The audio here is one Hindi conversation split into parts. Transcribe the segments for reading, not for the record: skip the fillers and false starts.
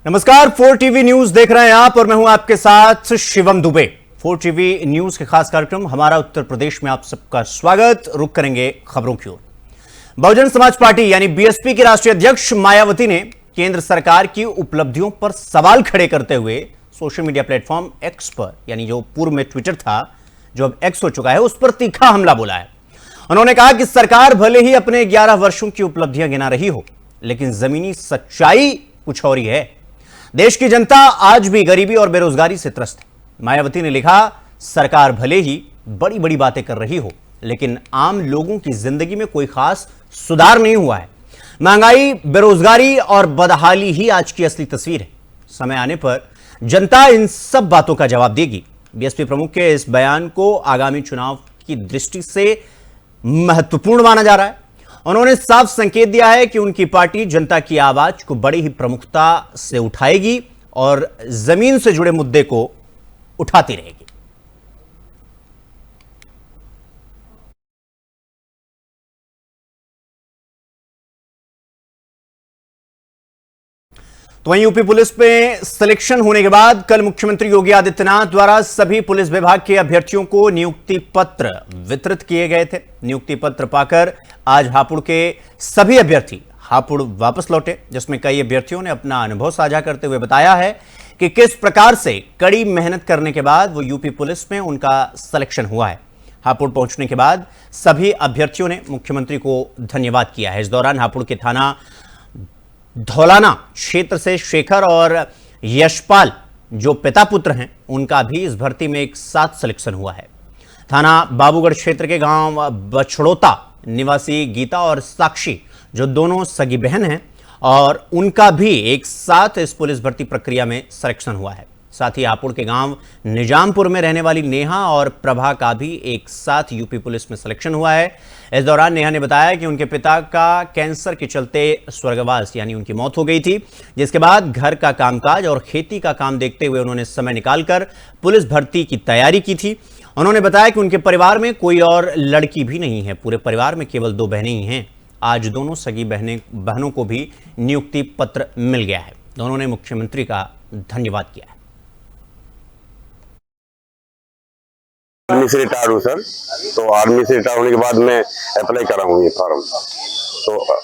नमस्कार, 4 टीवी न्यूज देख रहे हैं आप और मैं हूं आपके साथ शिवम दुबे। 4 टीवी न्यूज के खास कार्यक्रम हमारा उत्तर प्रदेश में आप सबका स्वागत। रुक करेंगे खबरों की ओर। बहुजन समाज पार्टी यानी बीएसपी की राष्ट्रीय अध्यक्ष मायावती ने केंद्र सरकार की उपलब्धियों पर सवाल खड़े करते हुए सोशल मीडिया प्लेटफॉर्म एक्स पर, यानी जो पूर्व में ट्विटर था, जो अब एक्स हो चुका है, उस पर तीखा हमला बोला है। उन्होंने कहा कि सरकार भले ही अपने 11 वर्षों की उपलब्धियां गिना रही हो, लेकिन जमीनी सच्चाई कुछ और ही है। देश की जनता आज भी गरीबी और बेरोजगारी से त्रस्त है। मायावती ने लिखा, सरकार भले ही बड़ी बड़ी बातें कर रही हो, लेकिन आम लोगों की जिंदगी में कोई खास सुधार नहीं हुआ है। महंगाई, बेरोजगारी और बदहाली ही आज की असली तस्वीर है। समय आने पर जनता इन सब बातों का जवाब देगी। बीएसपी प्रमुख के इस बयान को आगामी चुनाव की दृष्टि से महत्वपूर्ण माना जा रहा है। उन्होंने साफ संकेत दिया है कि उनकी पार्टी जनता की आवाज को बड़ी ही प्रमुखता से उठाएगी और जमीन से जुड़े मुद्दे को उठाती रहेगी। तो वहीं यूपी पुलिस में सिलेक्शन होने के बाद कल मुख्यमंत्री योगी आदित्यनाथ द्वारा सभी पुलिस विभाग के अभ्यर्थियों को नियुक्ति पत्र वितरित किए गए थे। नियुक्ति पत्र पाकर आज हापुड़ के सभी अभ्यर्थी हापुड़ वापस लौटे, जिसमें कई अभ्यर्थियों ने अपना अनुभव साझा करते हुए बताया है कि किस प्रकार से कड़ी मेहनत करने के बाद वो यूपी पुलिस में उनका सिलेक्शन हुआ है। हापुड़ पहुंचने के बाद सभी अभ्यर्थियों ने मुख्यमंत्री को धन्यवाद किया है। इस दौरान हापुड़ के थाना धौलाना क्षेत्र से शेखर और यशपाल, जो पिता पुत्र हैं, उनका भी इस भर्ती में एक साथ सिलेक्शन हुआ है। थाना बाबूगढ़ क्षेत्र के गांव बछड़ोता निवासी गीता और साक्षी, जो दोनों सगी बहन हैं, और उनका भी एक साथ इस पुलिस भर्ती प्रक्रिया में सिलेक्शन हुआ है। साथ ही हापुड़ के गांव निजामपुर में रहने वाली नेहा और प्रभा का भी एक साथ यूपी पुलिस में सिलेक्शन हुआ है। इस दौरान नेहा ने बताया कि उनके पिता का कैंसर के चलते स्वर्गवास यानी उनकी मौत हो गई थी, जिसके बाद घर का कामकाज और खेती का काम देखते हुए उन्होंने समय निकालकर पुलिस भर्ती की तैयारी की थी। उन्होंने बताया कि उनके परिवार में कोई और लड़की भी नहीं है, पूरे परिवार में केवल 2 बहनें ही हैं। आज दोनों सगी बहनों को भी नियुक्ति पत्र मिल गया है। दोनों ने मुख्यमंत्री का धन्यवाद किया है। आर्मी से रिटायर हूँ सर, तो आर्मी से रिटायर होने के बाद मैं अप्लाई करा हूँ ये फॉर्म। तो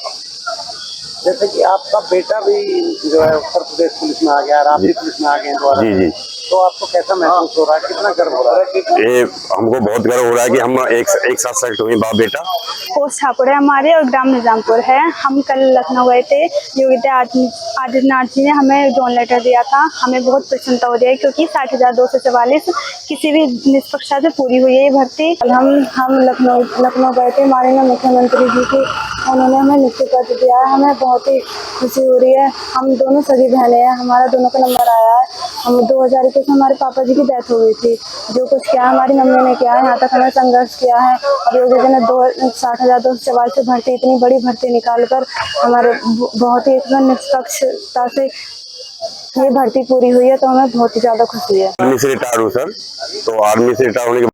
जैसे कि आपका बेटा भी जो है उत्तर प्रदेश पुलिस में आ गया और आप भी पुलिस में आ गए दोबारा। जी जी, तो आपको कैसा महसूस हो रहा है, कितना गर्व हो रहा है? ये हमको बहुत गर्व हो रहा है कि हम एक साथ सेलेक्ट हुए, बाप बेटा। पोस्ट हापुड़ है हमारे और ग्राम निजामपुर है। हम कल लखनऊ गए थे। योगी आदित्यनाथ जी ने हमें जॉइन लेटर दिया था। हमें बहुत प्रसन्नता हो रही है क्योंकि 60,244 किसी भी निष्पक्षता से पूरी हुई है ये भर्ती। हम लखनऊ गए थे, माननीय मुख्यमंत्री जी की उन्होंने हमें नियुक्ति पत्र दिया है। हमें बहुत ही खुशी हो रही है। हम दोनों सगी बहनें हैं, हमारा दोनों का नंबर आया है। हम 2021 में हमारे पापा जी की डेथ हो गई थी। जो कुछ किया हमारी मम्मी ने किया है, यहाँ तक हमें संघर्ष किया है। और योगी जी ने 60,244 से भर्ती, इतनी बड़ी भर्ती निकालकर हमारे बहुत ही निष्पक्षता से ये भर्ती पूरी हुई है, तो हमें बहुत ही ज्यादा खुशी है। आर्मी से रिटायर हूँ सर, तो आर्मी से रिटायर होने के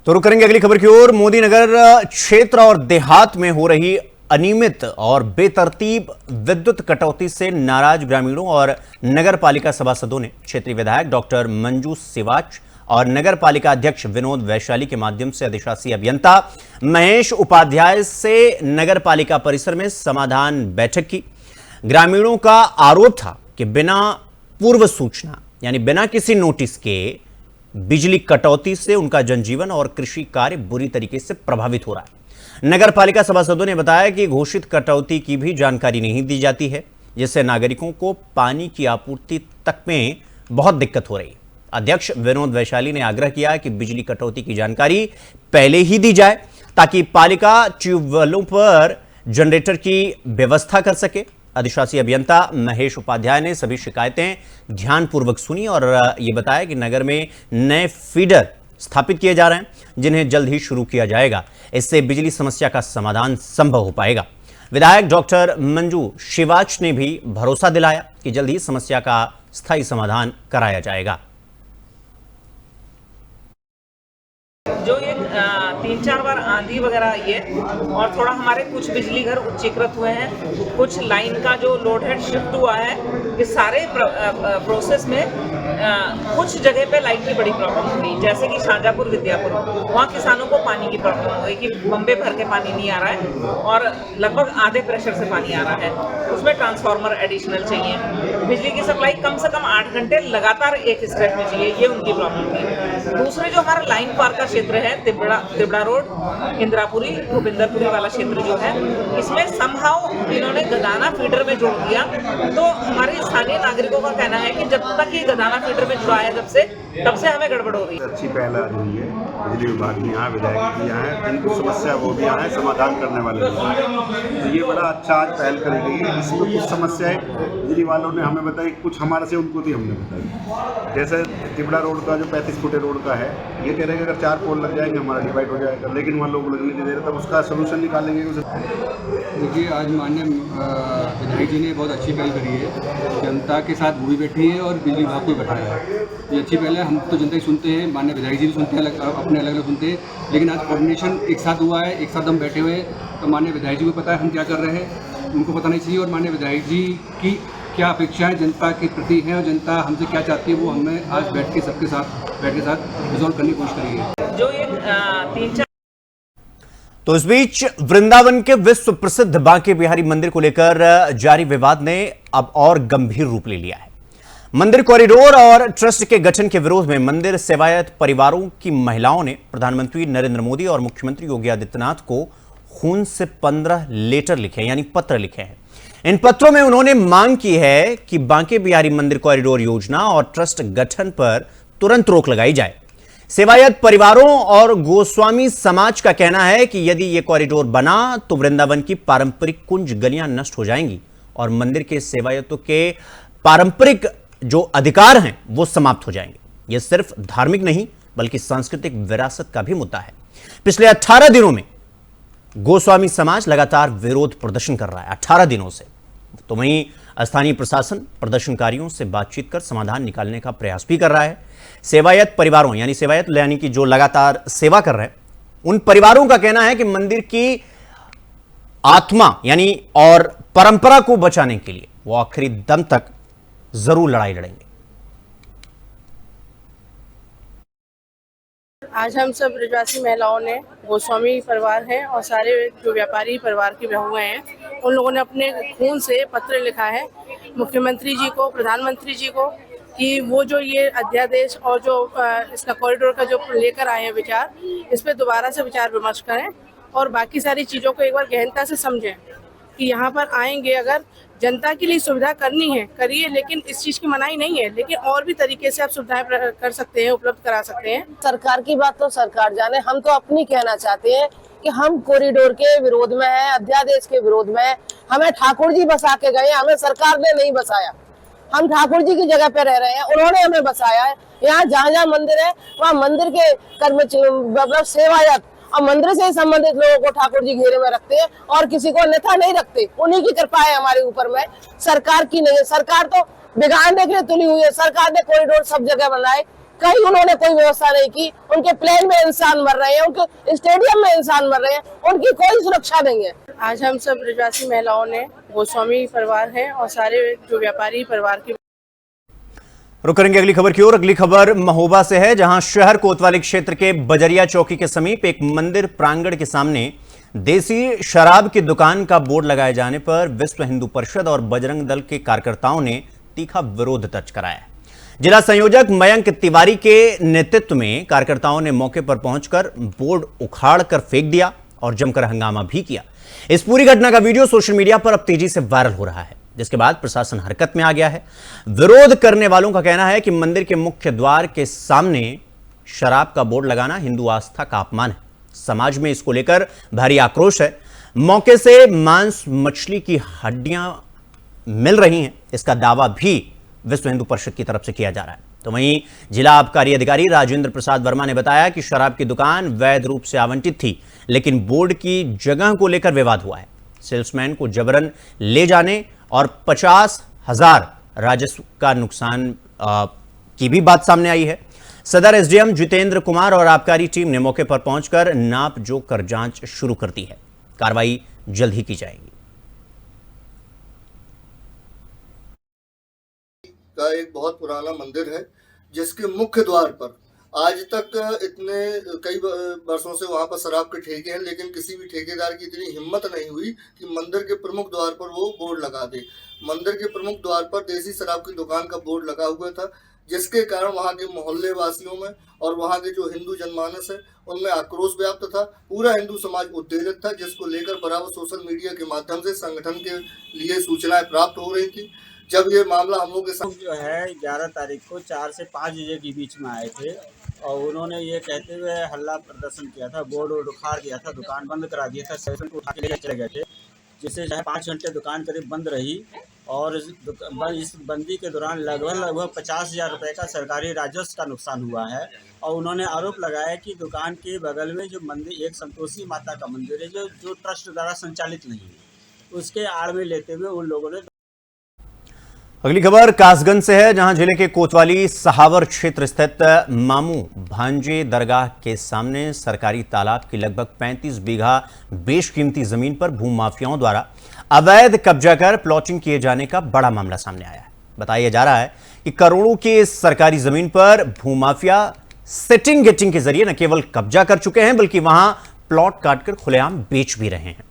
तो रुक करेंगे अगली खबर की ओर। मोदी नगर क्षेत्र और देहात में हो रही अनियमित और बेतरतीब विद्युत कटौती से नाराज ग्रामीणों और नगर पालिका सभासदों ने क्षेत्रीय विधायक डॉक्टर मंजू सिवाच और नगर पालिका अध्यक्ष विनोद वैशाली के माध्यम से अधिशासी अभियंता महेश उपाध्याय से नगर पालिका परिसर में समाधान बैठक की। ग्रामीणों का आरोप था कि बिना पूर्व सूचना यानी बिना किसी नोटिस के बिजली कटौती से उनका जनजीवन और कृषि कार्य बुरी तरीके से प्रभावित हो रहा है। नगर पालिका सभासदों ने बताया कि घोषित कटौती की भी जानकारी नहीं दी जाती है, जिससे नागरिकों को पानी की आपूर्ति तक में बहुत दिक्कत हो रही है। अध्यक्ष विनोद वैशाली ने आग्रह किया कि बिजली कटौती की जानकारी पहले ही दी जाए ताकि पालिका ट्यूबवेलों पर जनरेटर की व्यवस्था कर सके। अधिशासी अभियंता महेश उपाध्याय ने सभी शिकायतें ध्यानपूर्वक सुनी और ये बताया कि नगर में नए फीडर स्थापित किए जा रहे हैं, जिन्हें जल्द ही शुरू किया जाएगा। इससे बिजली समस्या का समाधान संभव हो पाएगा। विधायक डॉक्टर मंजू शिवाच ने भी भरोसा दिलाया कि जल्द ही समस्या का स्थायी समाधान कराया जाएगा। जो ये 3-4 बार आंधी वगैरह आई है और थोड़ा हमारे कुछ बिजली घर उच्चीकृत हुए हैं, कुछ लाइन का जो लोड हेड शिफ्ट हुआ है। इस सारे प्रोसेस में कुछ जगह पे लाइट की बड़ी प्रॉब्लम हुई, जैसे कि शाहजहाँपुर विद्यापुर, वहाँ किसानों को पानी की प्रॉब्लम हुई कि बम्बे भर के पानी नहीं आ रहा है और लगभग आधे प्रेशर से पानी आ रहा है, उसमें ट्रांसफार्मर एडिशनल चाहिए। बिजली की सप्लाई कम से कम 8 घंटे लगातार एक स्ट्रेच में चाहिए, ये उनकी प्रॉब्लम थी। दूसरे जो हमारा लाइन पार का क्षेत्र है, तिबड़ा रोड, इंदिरापुरी, भूपिंदरपुरी वाला क्षेत्र जो है, इसमें समहाउ इन्होंने गदाना फीडर में जोड़ दिया। तो हमारे स्थानीय नागरिकों का कहना है कि जब तक ये गदाना फीडर में जुड़ा है तब से हमें गड़बड़ हो रही है। अच्छी पहल आ रही है, बिजली विभाग भी यहाँ, विधायक भी यहाँ है, जिनको समस्या वो भी यहाँ है, समाधान करने वाले भी हैं। तो ये बड़ा अच्छा आज पहल करी गई है। इसमें कुछ समस्याएं बिजली वालों ने हमें बताई, कुछ हमारे से उनको थी हमने बताई। जैसे तिबड़ा रोड का जो 35 फुटे रोड का है, ये कह रहे हैं कि अगर 4 पोल लग जाएंगे हमारा डिवाइड हो जाएगा, लेकिन वहाँ लोग लगने नहीं दे रहे, तब उसका सोल्यूशन निकालेंगे। देखिए, आज माननीय विधायक जी ने बहुत अच्छी पहल करी है, जनता के साथ वो भी बैठी है और बिजली विभाग को बैठाया है। ये अच्छी पहल है। हम तो जनता ही सुनते हैं, माननीय विधायक जी भी सुनते हैं, अपने अलग अलग सुनते हैं, लेकिन आज कोऑर्डिनेशन एक साथ हुआ है, एक साथ हम बैठे हुए हैं। तो माननीय विधायक जी को पता है हम क्या कर रहे हैं, उनको पता नहीं चाहिए, और माननीय विधायक जी की क्या अपेक्षाएं जनता के प्रति हैं और जनता हमसे क्या चाहती है, वो हमें आज बैठ के रिजॉल्व करने की कोशिश करी है। जो ये 3-4 तो इस बीच वृंदावन के विश्व प्रसिद्ध बांके बिहारी मंदिर को लेकर जारी विवाद ने अब और गंभीर रूप ले लिया है। मंदिर कॉरिडोर और ट्रस्ट के गठन के विरोध में मंदिर सेवायत परिवारों की महिलाओं ने प्रधानमंत्री नरेंद्र मोदी और मुख्यमंत्री योगी आदित्यनाथ को खून से 15 लेटर लिखे, यानी पत्र लिखे हैं। इन पत्रों में उन्होंने मांग की है कि बांके बिहारी मंदिर कॉरिडोर योजना और ट्रस्ट गठन पर तुरंत रोक लगाई जाए। सेवायत परिवारों और गोस्वामी समाज का कहना है कि यदि यह कॉरिडोर बना तो वृंदावन की पारंपरिक कुंज गलियां नष्ट हो जाएंगी और मंदिर के सेवायतों के पारंपरिक जो अधिकार हैं वो समाप्त हो जाएंगे। यह सिर्फ धार्मिक नहीं बल्कि सांस्कृतिक विरासत का भी मुद्दा है। पिछले 18 दिनों में गोस्वामी समाज लगातार विरोध प्रदर्शन कर रहा है, 18 दिनों से। तो वहीं स्थानीय प्रशासन प्रदर्शनकारियों से बातचीत कर समाधान निकालने का प्रयास भी कर रहा है। सेवायत परिवारों यानी सेवायत यानी कि जो लगातार सेवा कर रहे हैं, उन परिवारों का कहना है कि मंदिर की आत्मा यानी और परंपरा को बचाने के लिए वो आखिरी दम तक जरूर लड़ाई लड़ेंगे। आज हम सब ब्रजवासी महिलाओं ने, गोस्वामी परिवार हैं और सारे जो व्यापारी परिवार की बहुएं हैं, उन लोगों ने अपने खून से पत्र लिखा है मुख्यमंत्री जी को, प्रधानमंत्री जी को, कि वो जो ये अध्यादेश और जो इसका कॉरिडोर का जो लेकर आए हैं विचार, इस पर दोबारा से विचार विमर्श करें और बाकी सारी चीज़ों को एक बार गहनता से समझें कि यहाँ पर आएंगे, अगर जनता के लिए सुविधा करनी है करिए, लेकिन इस चीज़ की मनाही नहीं है, लेकिन और भी तरीके से आप सुविधाएं कर सकते हैं, उपलब्ध करा सकते हैं। सरकार की बात तो सरकार जाने, हम तो अपनी कहना चाहते हैं कि हम कॉरिडोर के विरोध में हैं, अध्यादेश के विरोध में हैं। हमें ठाकुर जी बसा के गए, हमें सरकार ने नहीं बसाया। हम ठाकुर जी की जगह पे रह रहे हैं, उन्होंने हमें बसाया है। यहाँ जहाँ जहाँ मंदिर है वहाँ मंदिर के कर्मचारी, सेवायत और मंदिर से संबंधित लोगों को ठाकुर जी घेरे में रखते हैं और किसी को अन्यथा नहीं रखते। उन्हीं की कृपा है हमारे ऊपर में, सरकार की नहीं है। सरकार तो बिगाड़ने के लिए तुली हुई है। सरकार ने कॉरिडोर सब जगह बनाए, कहीं उन्होंने कोई व्यवस्था नहीं की। उनके प्लेन में इंसान मर रहे हैं, उनके स्टेडियम में इंसान मर रहे हैं, उनकी कोई सुरक्षा नहीं है। आज हम सब ब्रजवासी महिलाओं ने, गोस्वामी परिवार हैं और सारे जो व्यापारी परिवार की। रुक करेंगे अगली खबर की ओर। अगली खबर महोबा से है, जहां शहर कोतवाली क्षेत्र के बजरिया चौकी के समीप एक मंदिर प्रांगण के सामने देसी शराब की दुकान का बोर्ड लगाए जाने पर विश्व हिंदू परिषद और बजरंग दल के कार्यकर्ताओं ने तीखा विरोध दर्ज कराया। जिला संयोजक मयंक तिवारी के नेतृत्व में कार्यकर्ताओं ने मौके पर पहुंचकर बोर्ड उखाड़ कर फेंक दिया और जमकर हंगामा भी किया। इस पूरी घटना का वीडियो सोशल मीडिया पर अब तेजी से वायरल हो रहा है, जिसके बाद प्रशासन हरकत में आ गया है। विरोध करने वालों का कहना है कि मंदिर के मुख्य द्वार के सामने शराब का बोर्ड लगाना हिंदू आस्था का अपमान है। समाज में इसको लेकर भारी आक्रोश है। मौके से मांस मछली की हड्डियां मिल रही हैं, इसका दावा भी विश्व हिंदू परिषद की तरफ से किया जा रहा है। तो वहीं जिला आबकारी अधिकारी राजेंद्र प्रसाद वर्मा ने बताया कि शराब की दुकान वैध रूप से आवंटित थी, लेकिन बोर्ड की जगह को लेकर विवाद हुआ है। सेल्समैन को जबरन ले जाने और 50,000 राजस्व का नुकसान की भी बात सामने आई है। सदर एसडीएम जितेंद्र कुमार और आबकारी टीम ने मौके पर पहुंचकर नाप जोख कर जांच शुरू कर दी है। कार्रवाई जल्द ही की जाएगी। का एक बहुत पुराना मंदिर है जिसके मुख्य द्वार पर आज तक कई वर्षों से वहां पर शराब के ठेके हैं, लेकिन किसी भी ठेकेदार की इतनी हिम्मत नहीं हुई कि मंदिर के प्रमुख द्वार पर वो बोर्ड लगा दे। मंदिर के प्रमुख द्वार पर देसी शराब की दुकान का बोर्ड लगा हुआ था, जिसके कारण वहां के मोहल्ले वासियों में और वहां के जो हिंदू जनमानस है उनमें आक्रोश व्याप्त था। पूरा हिंदू समाज उत्तेजित था, जिसको लेकर बराबर सोशल मीडिया के माध्यम से संगठन के लिए सूचनाएं प्राप्त हो रही थी। जब ये मामला हम लोग के साथ जो है 11 तारीख को 4 से 5 बजे के बीच में आए थे और उन्होंने ये कहते हुए हल्ला प्रदर्शन किया था, बोर्ड उखाड़ दिया था, दुकान बंद करा दिया था, सेशन को उठा के लेकर चले गए थे, जिससे 5 घंटे दुकान करीब बंद रही। और इस बंदी के दौरान लगभग 50,000 रुपये का सरकारी राजस्व का नुकसान हुआ है। और उन्होंने आरोप लगाया कि दुकान के बगल में जो मंदिर, एक संतोषी माता का मंदिर है जो ट्रस्ट द्वारा संचालित नहीं है, उसके आड़ में लेते हुए उन लोगों ने। अगली खबर कासगंज से है, जहां जिले के कोतवाली सहावर क्षेत्र स्थित मामू भांजे दरगाह के सामने सरकारी तालाब की लगभग 35 बीघा बेशकीमती जमीन पर भूमाफियाओं द्वारा अवैध कब्जा कर प्लॉटिंग किए जाने का बड़ा मामला सामने आया है। बताया जा रहा है कि करोड़ों की इस सरकारी जमीन पर भूमाफिया सेटिंग गेटिंग के जरिए न केवल कब्जा कर चुके हैं, बल्कि वहां प्लॉट काटकर खुलेआम बेच भी रहे हैं।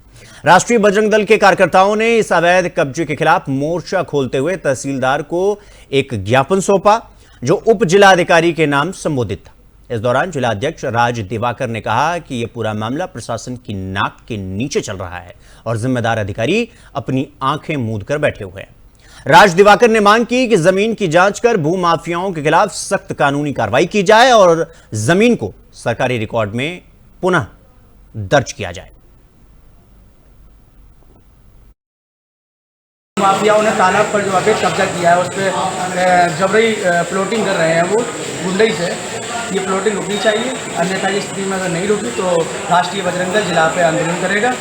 राष्ट्रीय बजरंग दल के कार्यकर्ताओं ने इस अवैध कब्जे के खिलाफ मोर्चा खोलते हुए तहसीलदार को एक ज्ञापन सौंपा, जो उप जिलाधिकारी के नाम संबोधित था। इस दौरान जिलाध्यक्ष राज दिवाकर ने कहा कि यह पूरा मामला प्रशासन की नाक के नीचे चल रहा है और जिम्मेदार अधिकारी अपनी आंखें मूंद कर बैठे हुए हैं। राज दिवाकर ने मांग की कि जमीन की जांच कर भूमाफियाओं के खिलाफ सख्त कानूनी कार्रवाई की जाए और जमीन को सरकारी रिकॉर्ड में पुनः दर्ज किया जाए। माफियाओं ने तालाब पर जो अवैध कब्जा किया है उस पर जबरी प्लॉटिंग कर रहे हैं वो गुंडई से। ये प्लॉटिंग रुकनी चाहिए, अन्यथा इस स्थिति में अगर नहीं रुकी तो राष्ट्रीय बजरंग दल जिला पे आंदोलन करेगा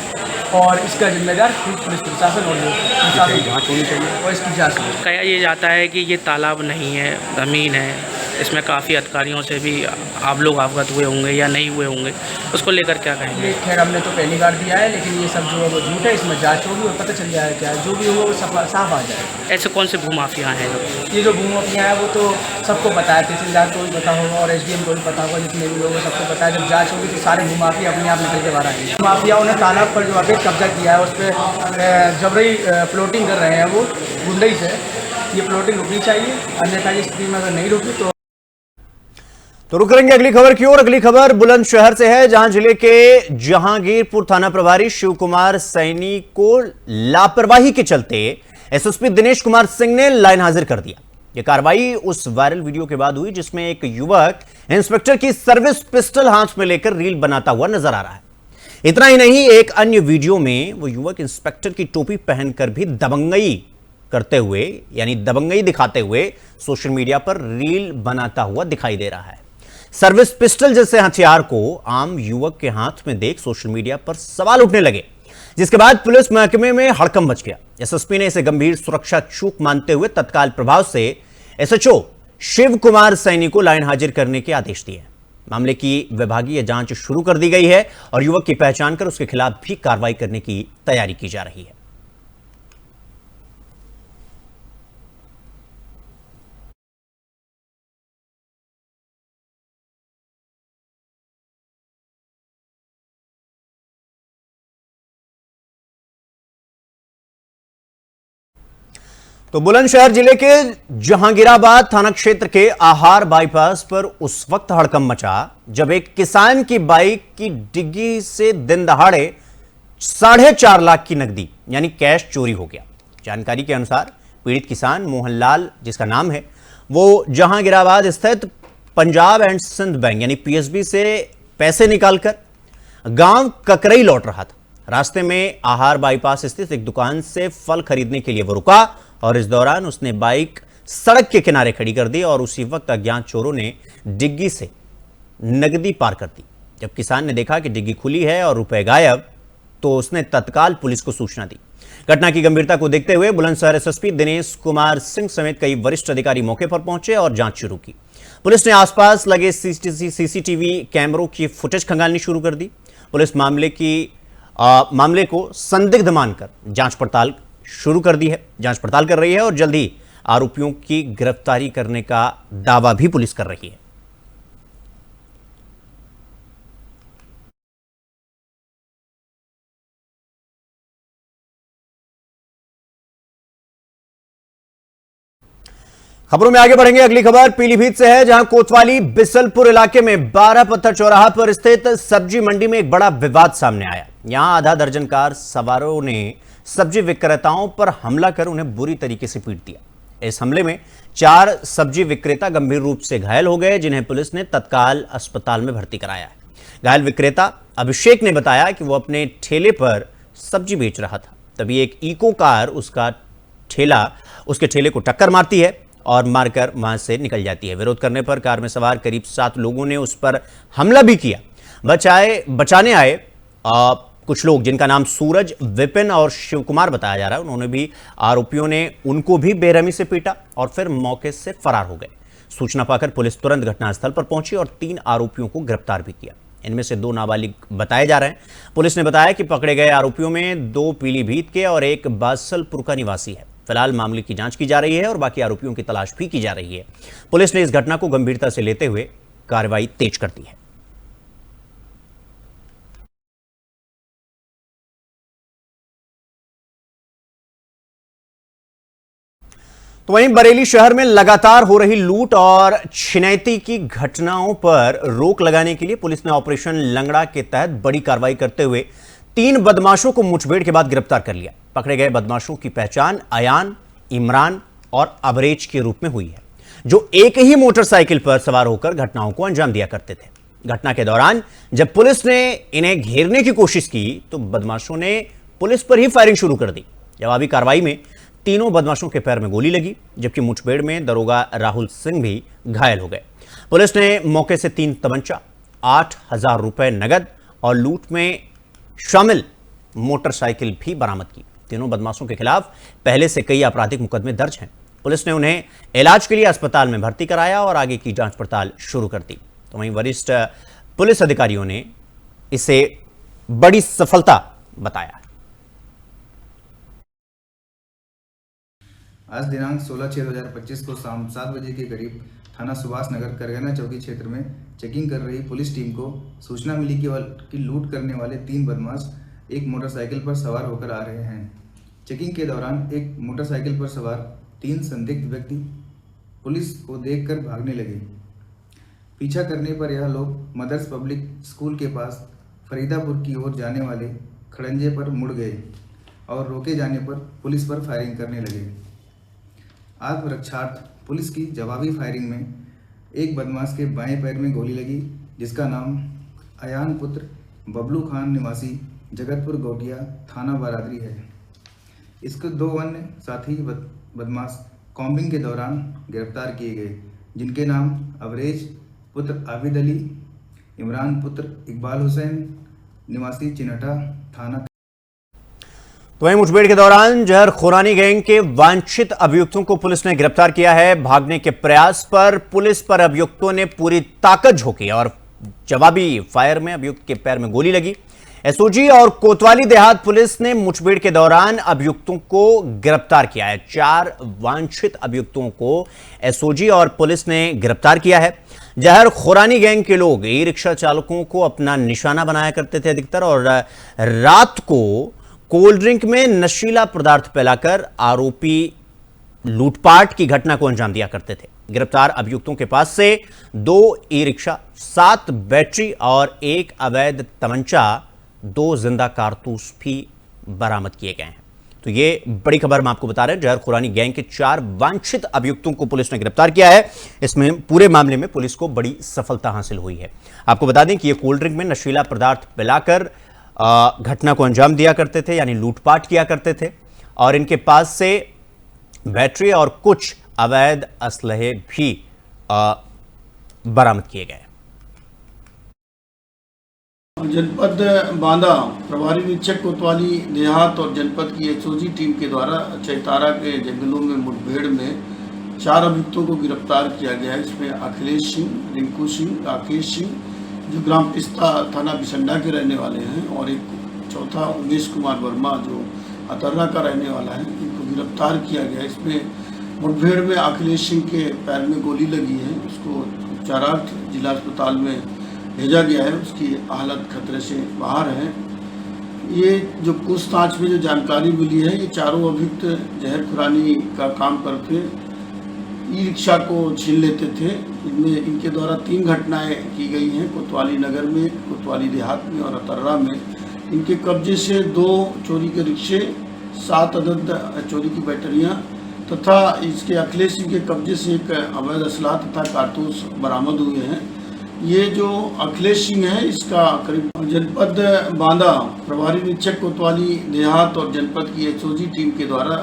और इसका जिम्मेदार पुलिस प्रशासन और जांच होनी चाहिए और इसकी जांच होनी। कहा ये जाता है कि ये तालाब नहीं है, ज़मीन है, इसमें काफ़ी अधिकारियों से भी आप लोग अवगत हुए होंगे या नहीं हुए होंगे, उसको लेकर क्या कहेंगे? खैर हमने तो पहली बार दिया है, लेकिन ये सब जो है वो झूठ है, इसमें जांच होगी और पता चल जाएगा क्या जो भी होगा वो साफ आ जाएगा। ऐसे कौन से भूमाफिया हैं? ये जो भूमाफिया है वो तो सबको पता है, तहसीलदार को भी पता होगा और एसडीएम को भी पता होगा, जितने भी लोग सबको पता है। जब जांच होगी तो सारे भूमाफिया अपने आप निकल के बाहर आएंगे। माफियाओं ने तालाब पर जो अवैध कब्जा किया है उस पर जबरी प्लॉटिंग कर रहे हैं वो गुंडई से। ये प्लॉटिंग रुकनी चाहिए, अन्यथा इस स्थिति में अगर नहीं रुकी तो रुक करेंगे अगली खबर की ओर। अगली खबर बुलंदशहर से है, जहां जिले के जहांगीरपुर थाना प्रभारी शिव कुमार सैनी को लापरवाही के चलते एसएसपी दिनेश कुमार सिंह ने लाइन हाजिर कर दिया। यह कार्रवाई उस वायरल वीडियो के बाद हुई जिसमें एक युवक इंस्पेक्टर की सर्विस पिस्टल हाथ में लेकर रील बनाता हुआ नजर आ रहा है। इतना ही नहीं, एक अन्य वीडियो में वो युवक इंस्पेक्टर की टोपी पहनकर भी दबंगई करते हुए, यानी दबंगई दिखाते हुए सोशल मीडिया पर रील बनाता हुआ दिखाई दे रहा है। सर्विस पिस्टल जैसे हथियार को आम युवक के हाथ में देख सोशल मीडिया पर सवाल उठने लगे, जिसके बाद पुलिस महकमे में हड़कंप मच गया। एसएसपी ने इसे गंभीर सुरक्षा चूक मानते हुए तत्काल प्रभाव से एसएचओ शिव कुमार सैनी को लाइन हाजिर करने के आदेश दिए। मामले की विभागीय जांच शुरू कर दी गई है और युवक की पहचान कर उसके खिलाफ भी कार्रवाई करने की तैयारी की जा रही है। तो बुलंदशहर जिले के जहांगीराबाद थाना क्षेत्र के आहार बाईपास पर उस वक्त हड़कंप मचा जब एक किसान की बाइक की डिग्गी से दिन दहाड़े 4.5 लाख की नकदी यानी कैश चोरी हो गया। जानकारी के अनुसार पीड़ित किसान मोहनलाल, जिसका नाम है, वो जहांगीराबाद स्थित पंजाब एंड सिंध बैंक यानी पीएसबी से पैसे निकालकर गांव ककरई लौट रहा था। रास्ते में आहार बाईपास स्थित एक दुकान से फल खरीदने के लिए वो रुका और इस दौरान उसने बाइक सड़क के किनारे खड़ी कर दी और उसी वक्त अज्ञात चोरों ने डिग्गी से नकदी पार कर दी। जब किसान ने देखा कि डिग्गी खुली है और रुपए गायब, तो उसने तत्काल पुलिस को सूचना दी। घटना की गंभीरता को देखते हुए बुलंदशहर एसएसपी दिनेश कुमार सिंह समेत कई वरिष्ठ अधिकारी मौके पर पहुंचे और जांच शुरू की। पुलिस ने आसपास लगे सीसीटीवी कैमरों की फुटेज खंगालनी शुरू कर दी। पुलिस मामले को संदिग्ध मानकर जांच पड़ताल शुरू कर दी है, जांच पड़ताल कर रही है और जल्द ही आरोपियों की गिरफ्तारी करने का दावा भी पुलिस कर रही है। खबरों में आगे बढ़ेंगे। अगली खबर पीलीभीत से है, जहां कोतवाली बिसलपुर इलाके में 12 पत्थर चौराहा पर स्थित सब्जी मंडी में एक बड़ा विवाद सामने आया। यहां आधा दर्जन कार सवारों ने सब्जी विक्रेताओं पर हमला कर उन्हें बुरी तरीके से पीट दिया। इस हमले में 4 सब्जी विक्रेता गंभीर रूप से घायल हो गए, जिन्हें पुलिस ने तत्काल अस्पताल में भर्ती कराया है। घायल विक्रेता अभिषेक ने बताया कि वो अपने ठेले पर सब्जी बेच रहा था, तभी एक इको कार उसके ठेले को टक्कर मारती है और मारकर वहां से निकल जाती है। विरोध करने पर कार में सवार करीब 7 लोगों ने उस पर हमला भी किया। बचाने आए कुछ लोग, जिनका नाम सूरज, विपिन और शिव कुमार बताया जा रहा है, उन्होंने भी आरोपियों ने उनको भी बेरहमी से पीटा और फिर मौके से फरार हो गए। सूचना पाकर पुलिस तुरंत घटनास्थल पर पहुंची और 3 आरोपियों को गिरफ्तार भी किया। इनमें से 2 नाबालिग बताए जा रहे हैं। पुलिस ने बताया कि पकड़े गए आरोपियों में 2 पीलीभीत के और 1 बादलपुर का निवासी है। फिलहाल मामले की जांच की जा रही है और बाकी आरोपियों की तलाश भी की जा रही है। पुलिस ने इस घटना को गंभीरता से लेते हुए कार्रवाई तेज कर दी है। तो वहीं बरेली शहर में लगातार हो रही लूट और छिनैती की घटनाओं पर रोक लगाने के लिए पुलिस ने ऑपरेशन लंगड़ा के तहत बड़ी कार्रवाई करते हुए 3 बदमाशों को मुठभेड़ के बाद गिरफ्तार कर लिया। पकड़े गए बदमाशों की पहचान अयान, इमरान और अबरेज के रूप में हुई है, जो एक ही मोटरसाइकिल पर सवार होकर घटनाओं को अंजाम दिया करते थे। घटना के दौरान जब पुलिस ने इन्हें घेरने की कोशिश की तो बदमाशों ने पुलिस पर ही फायरिंग शुरू कर दी। जवाबी कार्रवाई में तीनों बदमाशों के पैर में गोली लगी, जबकि मुठभेड़ में दरोगा राहुल सिंह भी घायल हो गए। पुलिस ने मौके से 3 तमंचा, 8,000 रुपए नगद और लूट में शामिल मोटरसाइकिल भी बरामद की। तीनों बदमाशों के खिलाफ पहले से कई आपराधिक मुकदमे दर्ज हैं। पुलिस ने उन्हें इलाज के लिए अस्पताल में भर्ती कराया और आगे की जांच पड़ताल शुरू कर दी। तो वहीं वरिष्ठ पुलिस अधिकारियों ने इसे बड़ी सफलता बताया। आज दिनांक 16/6/2025 को शाम 7 बजे के करीब थाना सुभाष नगर करगना चौकी क्षेत्र में चेकिंग कर रही पुलिस टीम को सूचना मिली कि लूट करने वाले 3 बदमाश एक मोटरसाइकिल पर सवार होकर आ रहे हैं। चेकिंग के दौरान एक मोटरसाइकिल पर सवार 3 संदिग्ध व्यक्ति पुलिस को देखकर भागने लगे। पीछा करने पर यह लोग मदर्स पब्लिक स्कूल के पास फरीदापुर की ओर जाने वाले खड़ंजे पर मुड़ गए और रोके जाने पर पुलिस पर फायरिंग करने लगे। आत्मरक्षार्थ पुलिस की जवाबी फायरिंग में एक बदमाश के बाएं पैर में गोली लगी, जिसका नाम अयान पुत्र बबलू खान निवासी जगतपुर गोटिया थाना बरादरी है। इसके 2 अन्य साथी बदमाश कॉम्बिंग के दौरान गिरफ्तार किए गए, जिनके नाम अवरेज पुत्र आबिद अली, इमरान पुत्र इकबाल हुसैन निवासी चिनटा थाना। तो वहीं मुठभेड़ के दौरान जहर खुरानी गैंग के वांछित अभियुक्तों को पुलिस ने गिरफ्तार किया है। भागने के प्रयास पर पुलिस पर अभियुक्तों ने पूरी ताकत झोंकी और जवाबी फायर में अभियुक्त के पैर में गोली लगी। एसओजी और कोतवाली देहात पुलिस ने मुठभेड़ के दौरान अभियुक्तों को गिरफ्तार किया है। 4 वांछित अभियुक्तों को एसओजी और पुलिस ने गिरफ्तार किया है। जहर खुरानी गैंग के लोग ई रिक्शा चालकों को अपना निशाना बनाया करते थे अधिकतर, और रात को कोल्ड ड्रिंक में नशीला पदार्थ पिलाकर आरोपी लूटपाट की घटना को अंजाम दिया करते थे। गिरफ्तार अभियुक्तों के पास से 2 ई रिक्शा, 7 बैटरी और 1 अवैध तमंचा, 2 जिंदा कारतूस भी बरामद किए गए हैं। तो ये बड़ी खबर हम आपको बता रहे हैं। जहर खुरानी गैंग के 4 वांछित अभियुक्तों को पुलिस ने गिरफ्तार किया है। इसमें पूरे मामले में पुलिस को बड़ी सफलता हासिल हुई है। आपको बता दें कि ये कोल्ड ड्रिंक में नशीला पदार्थ पिलाकर घटना को अंजाम दिया करते थे, यानी लूटपाट किया करते थे, और इनके पास से बैटरी और कुछ अवैध असलहे भी बरामद किए गए। जनपद बांदा प्रभारी निरीक्षक कोतवाली देहात और जनपद की एसओजी टीम के द्वारा चैतारा के जंगलों में मुठभेड़ में 4 अभियुक्तों को गिरफ्तार किया गया है। इसमें अखिलेश सिंह, रिंकू सिंह, राकेश सिंह जो ग्राम पिस्ता थाना बिसंडा के रहने वाले हैं, और एक चौथा उमेश कुमार वर्मा जो अतर्रा का रहने वाला है, इनको गिरफ्तार किया गया है। इसमें मुठभेड़ में अखिलेश सिंह के पैर में गोली लगी है, उसको उपचारार्थ जिला अस्पताल में भेजा गया है, उसकी हालत खतरे से बाहर है। ये जो पूछताछ में जो जानकारी मिली है, ये चारों अभियुक्त जहर खुरानी का काम करके ई रिक्शा को छीन लेते थे। इनमें इनके द्वारा 3 घटनाएं की गई हैं, कोतवाली नगर में, कोतवाली देहात में और अतर्रा में। इनके कब्जे से 2 चोरी के रिक्शे, 7 अदद चोरी की बैटरियां तथा इसके अखिलेश सिंह के कब्जे से एक अवैध असलाह तथा कारतूस बरामद हुए हैं। ये जो अखिलेश सिंह है, इसका करीब जनपद बांदा प्रभारी निरीक्षक कोतवाली देहात और जनपद की एसओजी टीम के द्वारा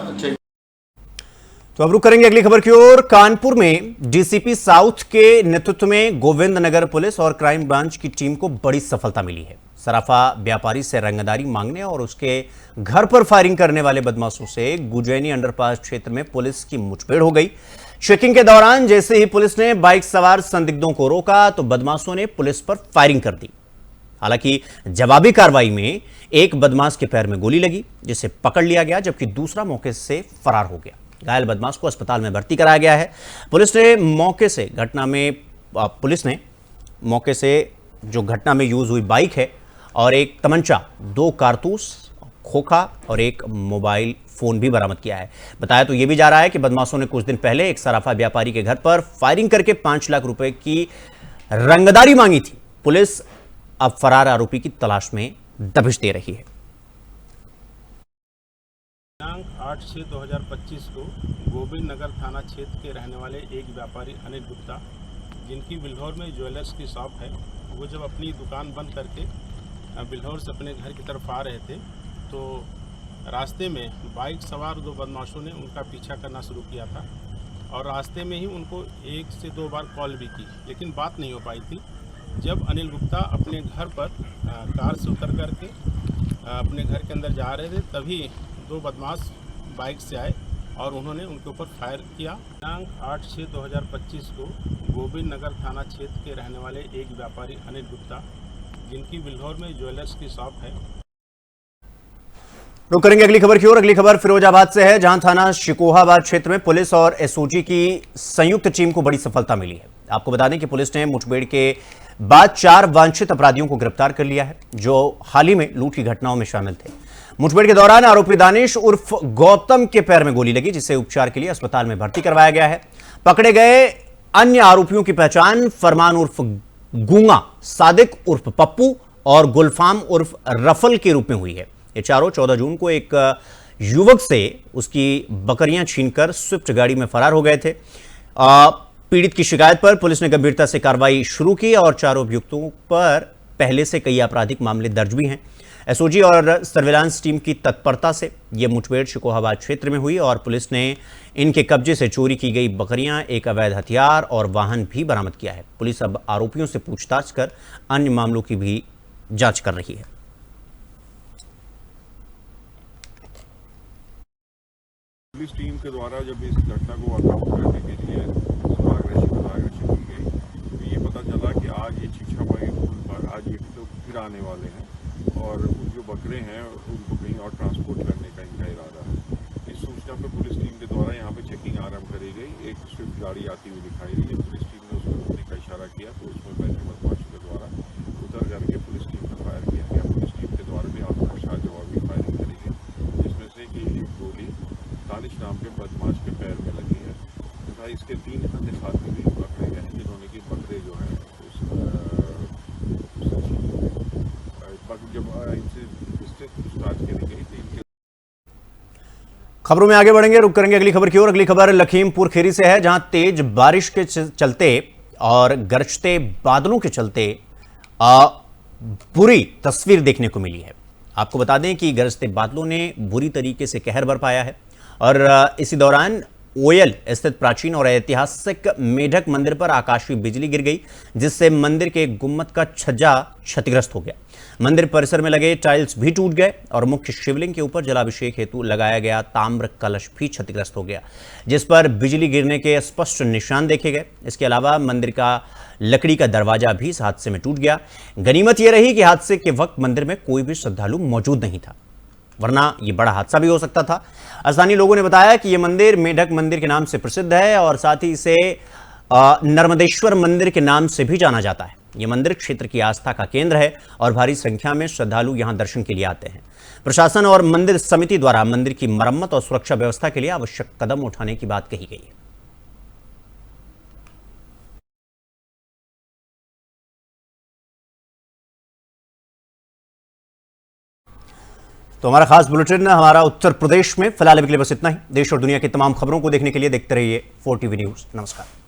तो अब रुक करेंगे अगली खबर की ओर। कानपुर में डीसीपी साउथ के नेतृत्व में गोविंद नगर पुलिस और क्राइम ब्रांच की टीम को बड़ी सफलता मिली है। सराफा व्यापारी से रंगदारी मांगने और उसके घर पर फायरिंग करने वाले बदमाशों से गुजैनी अंडरपास क्षेत्र में पुलिस की मुठभेड़ हो गई। चेकिंग के दौरान जैसे ही पुलिस ने बाइक सवार संदिग्धों को रोका तो बदमाशों ने पुलिस पर फायरिंग कर दी। हालांकि जवाबी कार्रवाई में एक बदमाश के पैर में गोली लगी, जिसे पकड़ लिया गया, जबकि दूसरा मौके से फरार हो गया। घायल बदमाश को अस्पताल में भर्ती कराया गया है। पुलिस ने मौके से जो घटना में यूज हुई बाइक है और एक तमंचा, 2 कारतूस, खोखा और एक मोबाइल फोन भी बरामद किया है। बताया तो यह भी जा रहा है कि बदमाशों ने कुछ दिन पहले एक सराफा व्यापारी के घर पर फायरिंग करके 5 लाख रुपए की रंगदारी मांगी थी। पुलिस अब फरार आरोपी की तलाश में दबिश दे रही है। दिनांक 8/6/2025 को गोविंद नगर थाना क्षेत्र के रहने वाले एक व्यापारी अनिल गुप्ता, जिनकी बिल्हौर में ज्वेलर्स की शॉप है, वो जब अपनी दुकान बंद करके बिल्हौर से अपने घर की तरफ आ रहे थे तो रास्ते में बाइक सवार 2 बदमाशों ने उनका पीछा करना शुरू किया था और रास्ते में ही उनको 1 से 2 बार कॉल भी की, लेकिन बात नहीं हो पाई थी। जब अनिल गुप्ता अपने घर पर कार से उतर करके अपने घर के अंदर जा रहे थे, तभी 2 बदमाश बाइक से आए और उन्होंने उनके ऊपर फायर किया। दिनांक 8/6/2025 को गोविंद नगर थाना क्षेत्र के रहने वाले एक व्यापारी अनिल गुप्ता, जिनकी बिल्हौर में ज्वेलर्स की शॉप है। रुक करेंगे अगली खबर की ओर। अगली खबर फिरोजाबाद से है, जहां थाना शिकोहाबाद क्षेत्र में पुलिस और एसओजी की संयुक्त टीम को बड़ी सफलता मिली है। आपको बता दें कि पुलिस ने मुठभेड़ के बाद 4 वांछित अपराधियों को गिरफ्तार कर लिया है, जो हाल ही में लूट की घटनाओं में शामिल थे। मुठभेड़ के दौरान आरोपी दानिश उर्फ गौतम के पैर में गोली लगी, जिसे उपचार के लिए अस्पताल में भर्ती करवाया गया है। पकड़े गए अन्य आरोपियों की पहचान फरमान उर्फ गूंगा, सादिक उर्फ पप्पू और गुलफाम उर्फ रफल के रूप में हुई है। ये चारों 14 जून को एक युवक से उसकी बकरियां छीनकर स्विफ्ट गाड़ी में फरार हो गए थे। पीड़ित की शिकायत पर पुलिस ने गंभीरता से कार्रवाई शुरू की और चारों अभियुक्तों पर पहले से कई आपराधिक मामले दर्ज भी हैं। एसओजी और सर्विलांस टीम की तत्परता से यह मुठभेड़ शिकोहाबाद क्षेत्र में हुई और पुलिस ने इनके कब्जे से चोरी की गई बकरियां, एक अवैध हथियार और वाहन भी बरामद किया है। पुलिस अब आरोपियों से पूछताछ कर अन्य मामलों की भी जांच कर रही है। पुलिस टीम के द्वारा जब इस घटना को वर्कआउट करने के लिए समाग्रशी की गई तो ये पता चला कि आज ये छिछाबाई पुल पर आज ये लोग फिर आने वाले हैं और उन जो बकरे हैं उनको कहीं और ट्रांसपोर्ट करने का इनका इरादा है। इस सूचना पर पुलिस टीम के द्वारा यहाँ पे चेकिंग आरम्भ करी गई। एक स्विफ्ट गाड़ी आती हुई दिखाई दी। पुलिस टीम ने उसको रोकने का इशारा किया तो उसमें पहले बदमाशों के द्वारा उतर करके पुलिस टीम पर फायर किया गया। पुलिस टीम के द्वारा भी आत्मरक्षा जवाबी फायरिंग करी गई, जिसमें से कि एक गोली दानिश नाम के बदमाश के पैर में लगी है तथा इसके 3 अन्य साथी भी पकड़े गए हैं, जिन्होंने की बकरे जो है खबरों में आगे बढ़ेंगे, रुक करेंगे अगली खबर की ओर। अगली खबर लखीमपुर खीरी से है, जहां तेज बारिश के चलते और गरजते बादलों के चलते बुरी तस्वीर देखने को मिली है। आपको बता दें कि गरजते बादलों ने बुरी तरीके से कहर बरपाया है और इसी दौरान ओयल स्थित प्राचीन और ऐतिहासिक मेढक मंदिर पर आकाशीय बिजली गिर गई, जिससे मंदिर के गुम्मद का छज्जा क्षतिग्रस्त हो गया। मंदिर परिसर में लगे टाइल्स भी टूट गए और मुख्य शिवलिंग के ऊपर जलाभिषेक हेतु लगाया गया ताम्र कलश भी क्षतिग्रस्त हो गया, जिस पर बिजली गिरने के स्पष्ट निशान देखे गए। इसके अलावा मंदिर का लकड़ी का दरवाजा भी इस हादसे में टूट गया। गनीमत यह रही कि हादसे के वक्त मंदिर में कोई भी श्रद्धालु मौजूद नहीं था, वरना यह बड़ा हादसा भी हो सकता था। स्थानीय लोगों ने बताया कि यह मंदिर मेढक मंदिर के नाम से प्रसिद्ध है और साथ ही इसे नर्मदेश्वर मंदिर के नाम से भी जाना जाता है। यह मंदिर क्षेत्र की आस्था का केंद्र है और भारी संख्या में श्रद्धालु यहां दर्शन के लिए आते हैं। प्रशासन और मंदिर समिति द्वारा मंदिर की मरम्मत और सुरक्षा व्यवस्था के लिए आवश्यक कदम उठाने की बात कही गई है। तो हमारा खास बुलेटिन हमारा उत्तर प्रदेश में फिलहाल अभी के लिए बस इतना ही। देश और दुनिया की तमाम खबरों को देखने के लिए देखते रहिए 4TV न्यूज़। नमस्कार।